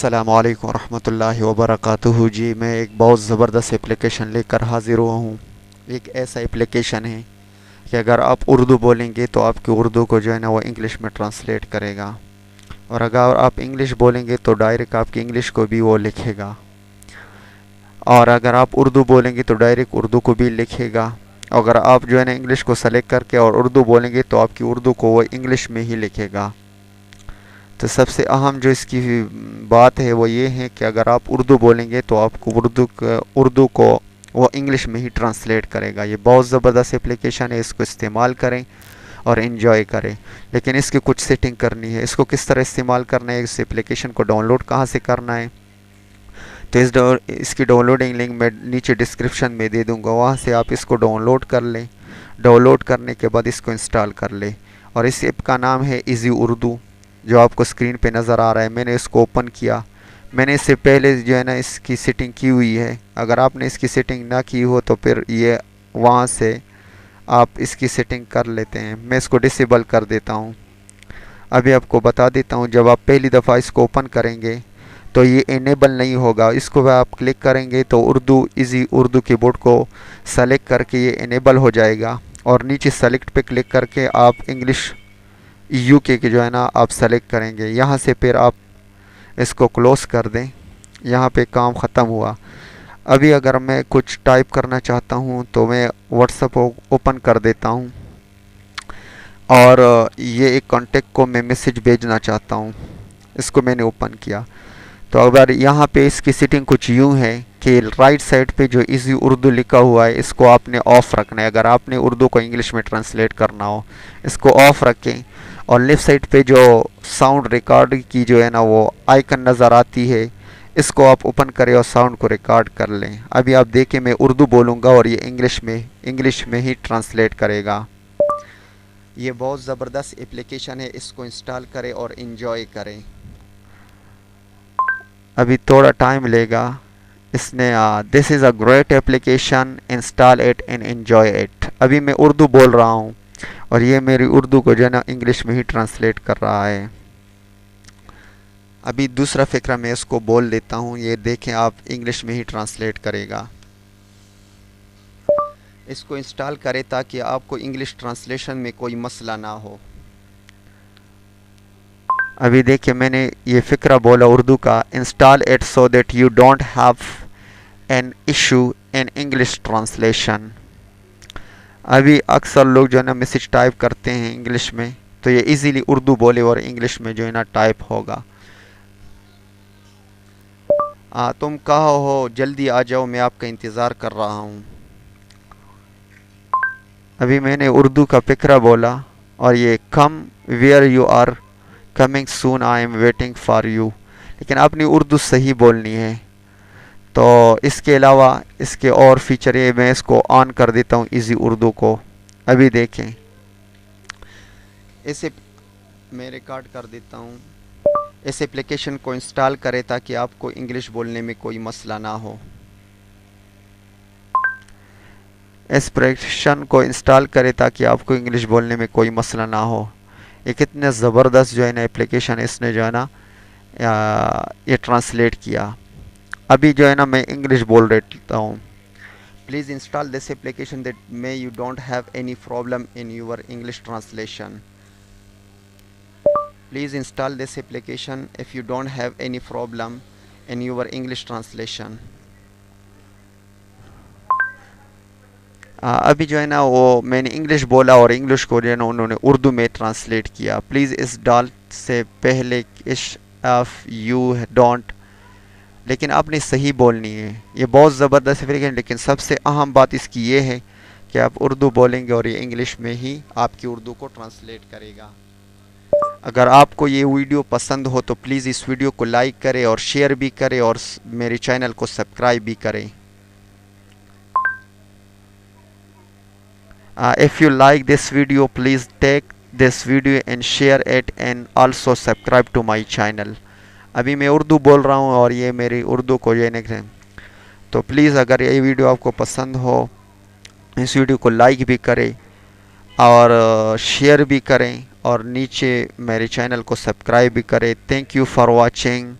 السلام علیکم ورحمۃ اللہ وبرکاتہ جی میں ایک بہت زبردست اپلیکیشن لے کر حاضر ہوا ہوں۔ ایک ایسا اپلیکیشن ہے کہ اگر آپ اردو بولیں گے تو آپ کی اردو کو جو ہے نا وہ انگلش میں ٹرانسلیٹ کرے گا، اور اگر آپ انگلش بولیں گے تو ڈائریکٹ آپ کی انگلش کو بھی وہ لکھے گا، اور اگر آپ اردو بولیں گے تو ڈائریکٹ اردو کو بھی لکھے گا۔ اگر آپ جو ہے نا انگلش کو سلیکٹ کر کے اور اردو بولیں گے تو آپ کی اردو کو وہ انگلش میں ہی لکھے گا۔ تو سب سے اہم جو اس کی بات ہے وہ یہ ہے کہ اگر آپ اردو بولیں گے تو آپ کو اردو کو وہ انگلش میں ہی ٹرانسلیٹ کرے گا۔ یہ بہت زبردست اپلیکیشن ہے، اس کو استعمال کریں اور انجوائے کریں، لیکن اس کی کچھ سیٹنگ کرنی ہے۔ اس کو کس طرح استعمال کرنا ہے، اس اپلیکیشن کو ڈاؤن لوڈ کہاں سے کرنا ہے، تو اس کی ڈاؤن لوڈنگ لنک میں نیچے ڈسکرپشن میں دے دوں گا، وہاں سے آپ اس کو ڈاؤن لوڈ کر لیں۔ ڈاؤن لوڈ کرنے کے بعد اس کو انسٹال کر لیں، اور اس ایپ کا نام ہے ایزی اردو، جو آپ کو اسکرین پہ نظر آ رہا ہے۔ میں نے اس کو اوپن کیا، میں نے اس سے پہلے جو ہے نا اس کی سیٹنگ کی ہوئی ہے۔ اگر آپ نے اس کی سیٹنگ نہ کی ہو تو پھر یہ وہاں سے آپ اس کی سیٹنگ کر لیتے ہیں۔ میں اس کو ڈسیبل کر دیتا ہوں۔ ابھی آپ کو بتا دیتا ہوں، جب آپ پہلی دفعہ اس کو اوپن کریں گے تو یہ انیبل نہیں ہوگا۔ اس کو آپ کلک کریں گے تو ایزی اردو کی بورڈ کو سلیکٹ کر کے یہ انیبل ہو جائے گا، اور نیچے سلیکٹ پہ کلک کر کے آپ انگلش یو کے جو ہے نا آپ سلیکٹ کریں گے۔ یہاں سے پھر آپ اس کو کلوز کر دیں، یہاں پہ کام ختم ہوا۔ ابھی اگر میں کچھ ٹائپ کرنا چاہتا ہوں تو میں واٹس ایپ اوپن کر دیتا ہوں، اور یہ ایک کانٹیکٹ کو میں میسیج بھیجنا چاہتا ہوں، اس کو میں نے اوپن کیا۔ تو اگر یہاں پہ اس کی سیٹنگ کچھ یوں ہے کہ رائٹ سائڈ پہ جو ایزی اردو لکھا ہوا ہے اس کو آپ نے آف رکھنا ہے۔ اگر آپ نے اردو کو انگلش میں ٹرانسلیٹ کرنا ہو اس کو آف رکھیں، اور لیفٹ سائڈ پہ جو ساؤنڈ ریکارڈ کی جو ہے نا وہ آئیکن نظر آتی ہے، اس کو آپ اوپن کریں اور ساؤنڈ کو ریکارڈ کر لیں۔ ابھی آپ دیکھیں میں اردو بولوں گا اور یہ انگلش میں ہی ٹرانسلیٹ کرے گا۔ یہ بہت زبردست اپلیکیشن ہے، اس کو انسٹال کریں اور انجوائے کریں۔ ابھی تھوڑا ٹائم لے گا۔ اس نے this is a great application, install it and enjoy it. ابھی میں اردو بول رہا ہوں اور یہ میری اردو کو جو ہے نا انگلش میں ہی ٹرانسلیٹ کر رہا ہے۔ ابھی دوسرا فقرہ میں اس کو بول دیتا ہوں، یہ دیکھیں آپ انگلش میں ہی ٹرانسلیٹ کرے گا۔ اس کو انسٹال کریں تاکہ آپ کو انگلش ٹرانسلیشن میں کوئی مسئلہ نہ ہو۔ ابھی دیکھیں میں نے یہ فقرہ بولا اردو کا، install it so that you don't have an issue in English translation. ابھی اکثر لوگ جو ہے نا میسیج ٹائپ کرتے ہیں انگلش میں، تو یہ ایزیلی اردو بولے اور انگلش میں جو ہے نا ٹائپ ہوگا۔ تم کہاں ہو، جلدی آ جاؤ، میں آپ کا انتظار کر رہا ہوں۔ ابھی میں نے اردو کا فقرہ بولا، اور یہ come where you are coming soon I am waiting for you, لیکن اپنی اردو صحیح بولنی ہے۔ تو اس کے علاوہ اس کے اور فیچر ہے، میں اس کو آن کر دیتا ہوں ایزی اردو کو۔ ابھی دیکھیں اسے میں ریکارڈ کر دیتا ہوں۔ اس اپلیکیشن کو انسٹال کریں تاکہ آپ کو انگلش بولنے میں کوئی مسئلہ نہ ہو۔ اس اپلیکیشن کو انسٹال کریں تاکہ آپ کو انگلش بولنے میں کوئی مسئلہ نہ ہو۔ یہ کتنے زبردست جو ہے نا اپلیکیشن اس نے جو ہے نا یہ ٹرانسلیٹ کیا۔ ابھی جو ہے نا میں انگلش بول رہتا ہوں۔ Please install this application that may you don't have any problem in your English translation. Please install this application if you don't have any problem in your English translation. ابھی جو ہے نا وہ میں نے انگلش بولا اور انگلش کو جو ہے نا انہوں نے اردو میں ٹرانسلیٹ کیا۔ پلیز اس ڈال سے پہلے یو ڈونٹ، لیکن آپ نے صحیح بولنی ہے۔ یہ بہت زبردست ہے، لیکن سب سے اہم بات اس کی یہ ہے کہ آپ اردو بولیں گے اور یہ انگلش میں ہی آپ کی اردو کو ٹرانسلیٹ کرے گا۔ اگر آپ کو یہ ویڈیو پسند ہو تو پلیز اس ویڈیو کو لائک کریں اور شیئر بھی کریں، اور میرے چینل کو سبسکرائب بھی کریں۔ If you like this video, please take this video and share it and also subscribe to my channel. ابھی میں اردو بول رہا ہوں اور یہ میری اردو کو یہ نہیں، تو پلیز اگر یہ ویڈیو آپ کو پسند ہو اس ویڈیو کو لائک بھی کریں اور شیئر بھی کریں، اور نیچے میرے چینل کو سبسکرائب بھی کریں۔ Thank you for watching.